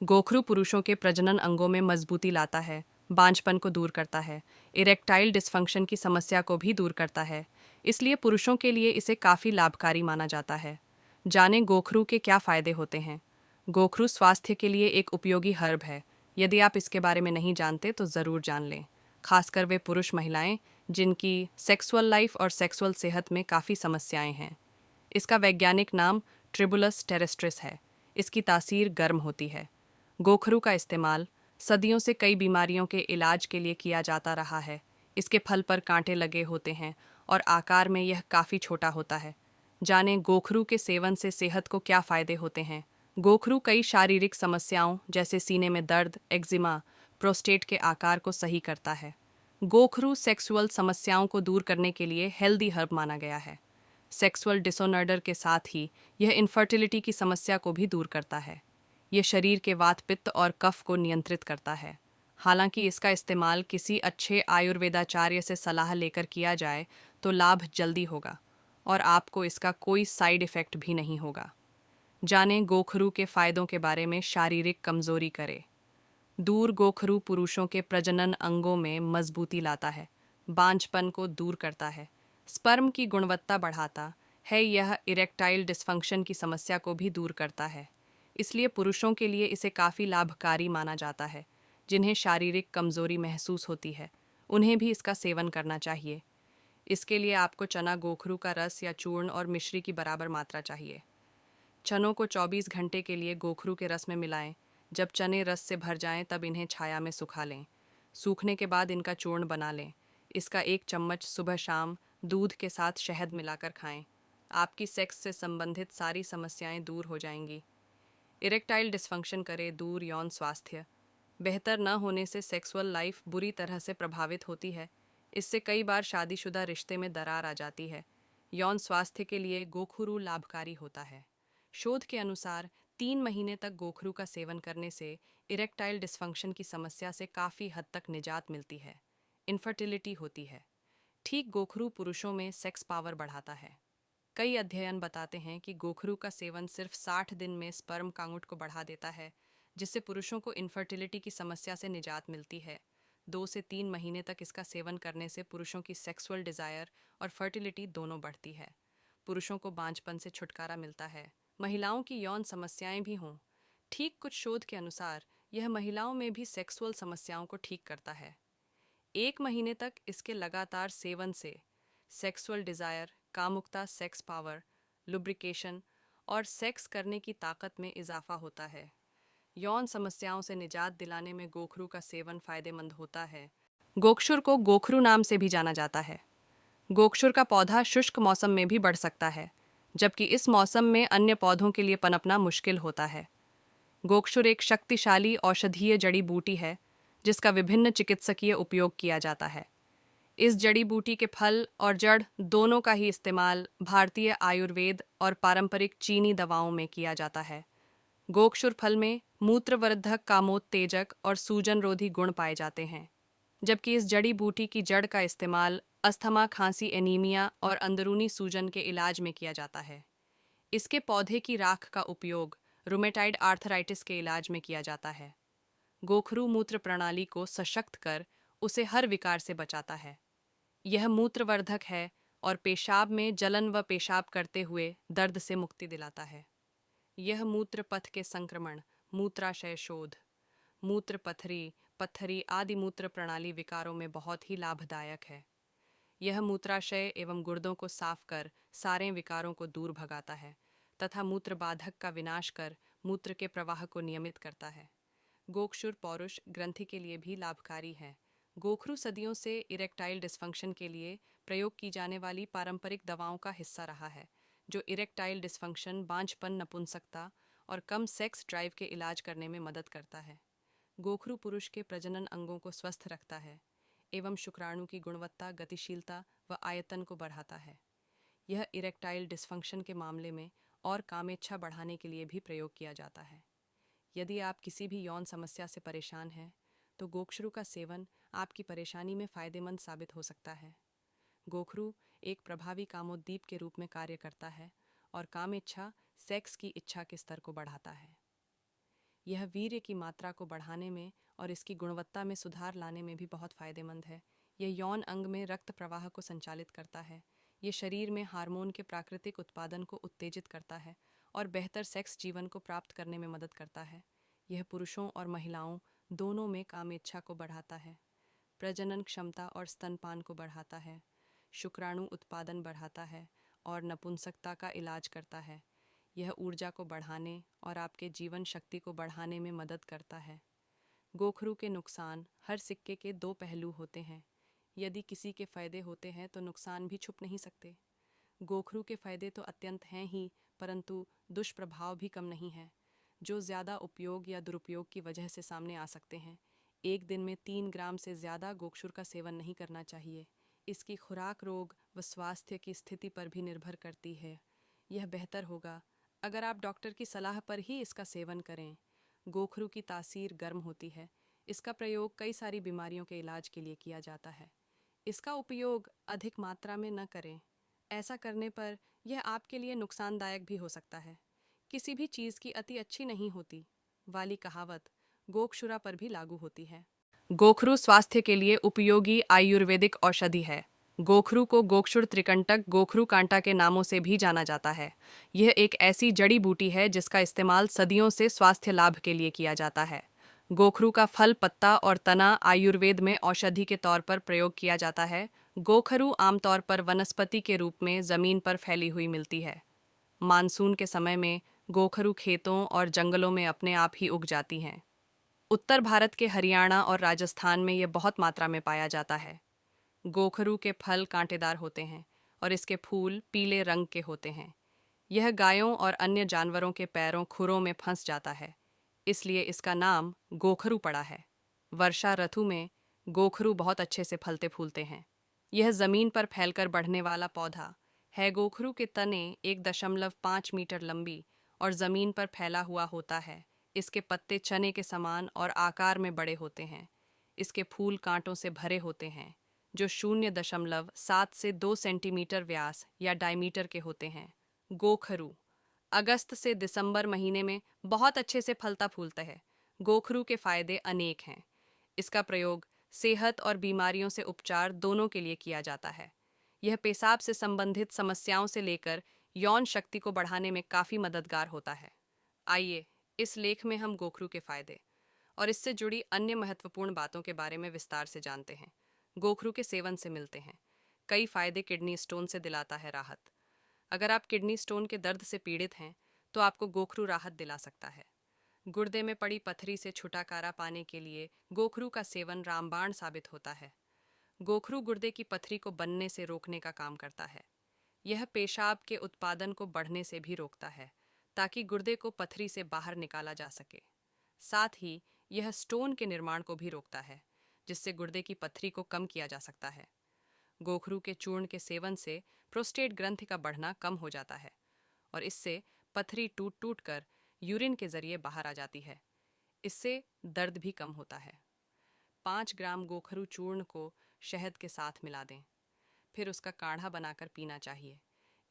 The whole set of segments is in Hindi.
गोखरू पुरुषों के प्रजनन अंगों में मजबूती लाता है, बांझपन को दूर करता है, इरेक्टाइल डिस्फंक्शन की समस्या को भी दूर करता है। इसलिए पुरुषों के लिए इसे काफ़ी लाभकारी माना जाता है। जानें गोखरू के क्या फ़ायदे होते हैं। गोखरू स्वास्थ्य के लिए एक उपयोगी हर्ब है। यदि आप इसके बारे में नहीं जानते तो ज़रूर जान लें, खासकर वे पुरुष महिलाएं जिनकी सेक्सुअल लाइफ और सेक्सुअल सेहत में काफ़ी समस्याएं हैं। इसका वैज्ञानिक नाम ट्रिबुलस टेरेस्ट्रिस है। इसकी तासीर गर्म होती है। गोखरू का इस्तेमाल सदियों से कई बीमारियों के इलाज के लिए किया जाता रहा है। इसके फल पर कांटे लगे होते हैं और आकार में यह काफ़ी छोटा होता है। जानें गोखरू के सेवन से सेहत को क्या फ़ायदे होते हैं। गोखरू कई शारीरिक समस्याओं जैसे सीने में दर्द, एक्जिमा, प्रोस्टेट के आकार को सही करता है। गोखरू सेक्सुअल समस्याओं को दूर करने के लिए हेल्दी हर्ब माना गया है। सेक्सुअल डिसऑर्डर के साथ ही यह इनफर्टिलिटी की समस्या को भी दूर करता है। यह शरीर के वात, पित्त और कफ को नियंत्रित करता है। हालांकि इसका इस्तेमाल किसी अच्छे आयुर्वेदाचार्य से सलाह लेकर किया जाए तो लाभ जल्दी होगा और आपको इसका कोई साइड इफ़ेक्ट भी नहीं होगा। जानें गोखरू के फ़ायदों के बारे में। शारीरिक कमज़ोरी करे दूर। गोखरू पुरुषों के प्रजनन अंगों में मजबूती लाता है, बांझपन को दूर करता है, स्पर्म की गुणवत्ता बढ़ाता है। यह इरेक्टाइल डिस्फंक्शन की समस्या को भी दूर करता है। इसलिए पुरुषों के लिए इसे काफ़ी लाभकारी माना जाता है। जिन्हें शारीरिक कमज़ोरी महसूस होती है उन्हें भी इसका सेवन करना चाहिए। इसके लिए आपको चना गोखरू का रस या चूर्ण और मिश्री की बराबर मात्रा चाहिए। चनों को 24 घंटे के लिए गोखरू के रस में मिलाएं। जब चने रस से भर जाएं तब इन्हें छाया में सुखा लें। सूखने के बाद इनका चूर्ण बना लें। इसका 1 चम्मच सुबह शाम दूध के साथ शहद मिलाकर खाएं। आपकी सेक्स से संबंधित सारी समस्याएं दूर हो जाएंगी। इरेक्टाइल डिस्फंक्शन करे दूर। यौन स्वास्थ्य बेहतर न होने से सेक्सुअल लाइफ बुरी तरह से प्रभावित होती है। इससे कई बार शादीशुदा रिश्ते में दरार आ जाती है। यौन स्वास्थ्य के लिए गोखरू लाभकारी होता है। शोध के अनुसार 3 महीने तक गोखरू का सेवन करने से इरेक्टाइल डिस्फंक्शन की समस्या से काफ़ी हद तक निजात मिलती है। इनफर्टिलिटी होती है। ठीक गोखरू पुरुषों में सेक्स पावर बढ़ाता है। कई अध्ययन बताते हैं कि गोखरू का सेवन सिर्फ 60 दिन में स्पर्म काउंट को बढ़ा देता है, जिससे पुरुषों को इनफर्टिलिटी की समस्या से निजात मिलती है। 2 से 3 महीने तक इसका सेवन करने से पुरुषों की सेक्सुअल डिज़ायर और फर्टिलिटी दोनों बढ़ती है। पुरुषों को बांझपन से छुटकारा मिलता है। महिलाओं की यौन समस्याएं भी हों। ठीक कुछ शोध के अनुसार यह महिलाओं में भी सेक्सुअल समस्याओं को ठीक करता है। 1 महीने तक इसके लगातार सेवन से सेक्सुअल डिज़ायर, कामुकता, सेक्स पावर, लुब्रिकेशन और सेक्स करने की ताकत में इजाफा होता है। यौन समस्याओं से निजात दिलाने में गोखरू का सेवन फायदेमंद होता है। गोक्षुर को गोखरू नाम से भी जाना जाता है। गोक्षुर का पौधा शुष्क मौसम में भी बढ़ सकता है, जबकि इस मौसम में अन्य पौधों के लिए पनपना मुश्किल होता है। गोक्षुर एक शक्तिशाली औषधीय जड़ी बूटी है जिसका विभिन्न चिकित्सकीय उपयोग किया जाता है। इस जड़ी बूटी के फल और जड़ दोनों का ही इस्तेमाल भारतीय आयुर्वेद और पारंपरिक चीनी दवाओं में किया जाता है। गोक्षुर फल में मूत्रवर्धक, कामोत्तेजक और सूजन रोधी गुण पाए जाते हैं, जबकि इस जड़ी बूटी की जड़ का इस्तेमाल अस्थमा, खांसी, एनीमिया और अंदरूनी सूजन के इलाज में किया जाता है। इसके पौधे की राख का उपयोग रूमेटाइड आर्थराइटिस के इलाज में किया जाता है। गोखरू मूत्र प्रणाली को सशक्त कर उसे हर विकार से बचाता है। यह मूत्रवर्धक है और पेशाब में जलन व पेशाब करते हुए दर्द से मुक्ति दिलाता है। यह मूत्र पथ के संक्रमण, मूत्राशय शोध, मूत्र पथरी, पत्थरी आदि मूत्र प्रणाली विकारों में बहुत ही लाभदायक है। यह मूत्राशय एवं गुर्दों को साफ कर सारे विकारों को दूर भगाता है तथा मूत्र बाधक का विनाश कर मूत्र के प्रवाह को नियमित करता है। गोक्षुर पौरुष ग्रंथि के लिए भी लाभकारी है। गोखरू सदियों से इरेक्टाइल डिस्फंक्शन के लिए प्रयोग की जाने वाली पारंपरिक दवाओं का हिस्सा रहा है, जो इरेक्टाइल डिस्फंक्शन, बांझपन, नपुंसकता और कम सेक्स ड्राइव के इलाज करने में मदद करता है। गोखरू पुरुष के प्रजनन अंगों को स्वस्थ रखता है एवं शुक्राणु की गुणवत्ता, गतिशीलता व आयतन को बढ़ाता है। यह इरेक्टाइल डिस्फंक्शन के मामले में और कामेच्छा बढ़ाने के लिए भी प्रयोग किया जाता है। यदि आप किसी भी यौन समस्या से परेशान हैं, तो गोक्षरू का सेवन आपकी परेशानी में फ़ायदेमंद साबित हो सकता है। गोखरू एक प्रभावी कामोद्दीप के रूप में कार्य करता है और काम इच्छा, सेक्स की इच्छा के स्तर को बढ़ाता है। यह वीर्य की मात्रा को बढ़ाने में और इसकी गुणवत्ता में सुधार लाने में भी बहुत फायदेमंद है। यह यौन अंग में रक्त प्रवाह को संचालित करता है। ये शरीर में हार्मोन के प्राकृतिक उत्पादन को उत्तेजित करता है और बेहतर सेक्स जीवन को प्राप्त करने में मदद करता है। यह पुरुषों और महिलाओं दोनों में कामेच्छा को बढ़ाता है, प्रजनन क्षमता और स्तनपान को बढ़ाता है, शुक्राणु उत्पादन बढ़ाता है और नपुंसकता का इलाज करता है। यह ऊर्जा को बढ़ाने और आपके जीवन शक्ति को बढ़ाने में मदद करता है। गोखरू के नुकसान। हर सिक्के के दो पहलू होते हैं। यदि किसी के फायदे होते हैं तो नुकसान भी छुप नहीं सकते। गोखरू के फायदे तो अत्यंत हैं ही, परंतु दुष्प्रभाव भी कम नहीं है, जो ज़्यादा उपयोग या दुरुपयोग की वजह से सामने आ सकते हैं। एक दिन में 3 ग्राम से ज़्यादा गोक्षुर का सेवन नहीं करना चाहिए। इसकी खुराक रोग व स्वास्थ्य की स्थिति पर भी निर्भर करती है। यह बेहतर होगा अगर आप डॉक्टर की सलाह पर ही इसका सेवन करें। गोखरू की तासीर गर्म होती है। इसका प्रयोग कई सारी बीमारियों के इलाज के लिए किया जाता है। इसका उपयोग अधिक मात्रा में न करें। ऐसा करने पर यह आपके लिए नुकसानदायक भी हो सकता है। किसी भी चीज़ की अति अच्छी नहीं होती वाली कहावत गोक्षुरा पर भी लागू होती है। गोखरू स्वास्थ्य के लिए उपयोगी आयुर्वेदिक औषधि है। गोखरू को गोक्षुर त्रिकंटक गोखरू कांटा के नामों से भी जाना जाता है। यह एक ऐसी जड़ी बूटी है जिसका इस्तेमाल सदियों से स्वास्थ्य लाभ के लिए किया जाता है। गोखरू का फल, पत्ता और तना आयुर्वेद में औषधि के तौर पर प्रयोग किया जाता है। गोखरू आमतौर पर वनस्पति के रूप में जमीन पर फैली हुई मिलती है। मानसून के समय में गोखरू खेतों और जंगलों में अपने आप ही उग जाती हैं। उत्तर भारत के हरियाणा और राजस्थान में यह बहुत मात्रा में पाया जाता है। गोखरू के फल कांटेदार होते हैं और इसके फूल पीले रंग के होते हैं। यह गायों और अन्य जानवरों के पैरों खुरों में फंस जाता है, इसलिए इसका नाम गोखरू पड़ा है। वर्षा ऋतु में गोखरू बहुत अच्छे से फलते फूलते हैं। यह जमीन पर फैलकर बढ़ने वाला पौधा है। गोखरू के तने 1.5 मीटर लंबी और जमीन पर फैला हुआ होता है। इसके पत्ते चने के समान और आकार में बड़े होते हैं। इसके फूल कांटों से भरे होते हैं, जो 0.7 से 2 सेंटीमीटर व्यास या डायमीटर के होते हैं। गोखरू अगस्त से दिसंबर महीने में बहुत अच्छे से फलता फूलता है। गोखरू के फायदे अनेक हैं। इसका प्रयोग सेहत और बीमारियों से उपचार दोनों के लिए किया जाता है। यह पेशाब से संबंधित समस्याओं से लेकर यौन शक्ति को बढ़ाने में काफ़ी मददगार होता है। आइए इस लेख में हम गोखरू के फायदे और इससे जुड़ी अन्य महत्वपूर्ण बातों के बारे में विस्तार से जानते हैं। गोखरू के सेवन से मिलते हैं कई फायदे। किडनी स्टोन से दिलाता है राहत। अगर आप किडनी स्टोन के दर्द से पीड़ित हैं तो आपको गोखरू राहत दिला सकता है। गुर्दे में पड़ी पथरी से छुटकारा पाने के लिए गोखरू का सेवन रामबाण साबित होता है। गोखरू गुर्दे की पथरी को बनने से रोकने का काम करता है। यह पेशाब के उत्पादन को बढ़ने से भी रोकता है, ताकि गुर्दे को पथरी से बाहर निकाला जा सके। साथ ही यह स्टोन के निर्माण को भी रोकता है, जिससे गुर्दे की पथरी को कम किया जा सकता है। गोखरू के चूर्ण के सेवन से प्रोस्टेट ग्रंथि का बढ़ना कम हो जाता है और इससे पथरी टूट टूट कर यूरिन के जरिए बाहर आ जाती है। इससे दर्द भी कम होता है। 5 ग्राम गोखरू चूर्ण को शहद के साथ मिला दें, फिर उसका काढ़ा बनाकर पीना चाहिए।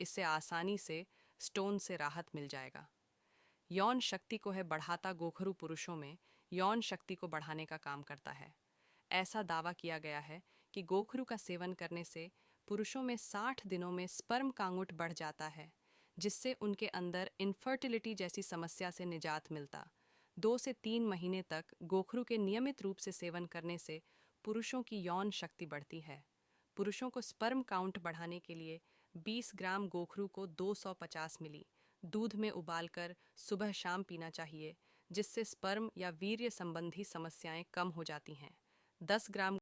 इससे आसानी से स्टोन से राहत मिल जाएगा। यौन शक्ति को है बढ़ाता। गोखरू पुरुषों में यौन शक्ति को बढ़ाने का काम करता है। ऐसा दावा किया गया है कि गोखरू का सेवन करने से पुरुषों में 60 दिनों में स्पर्म काउंट बढ़ जाता है, जिससे उनके अंदर इनफर्टिलिटी जैसी समस्या से निजात मिलता। 2 से 3 महीने तक गोखरू के नियमित रूप से सेवन करने से पुरुषों की यौन शक्ति बढ़ती है। पुरुषों को स्पर्म काउंट बढ़ाने के लिए 20 ग्राम गोखरू को 250 मिली दूध में उबालकर सुबह शाम पीना चाहिए, जिससे स्पर्म या वीर्य संबंधी समस्याएं कम हो जाती हैं। 10 ग्राम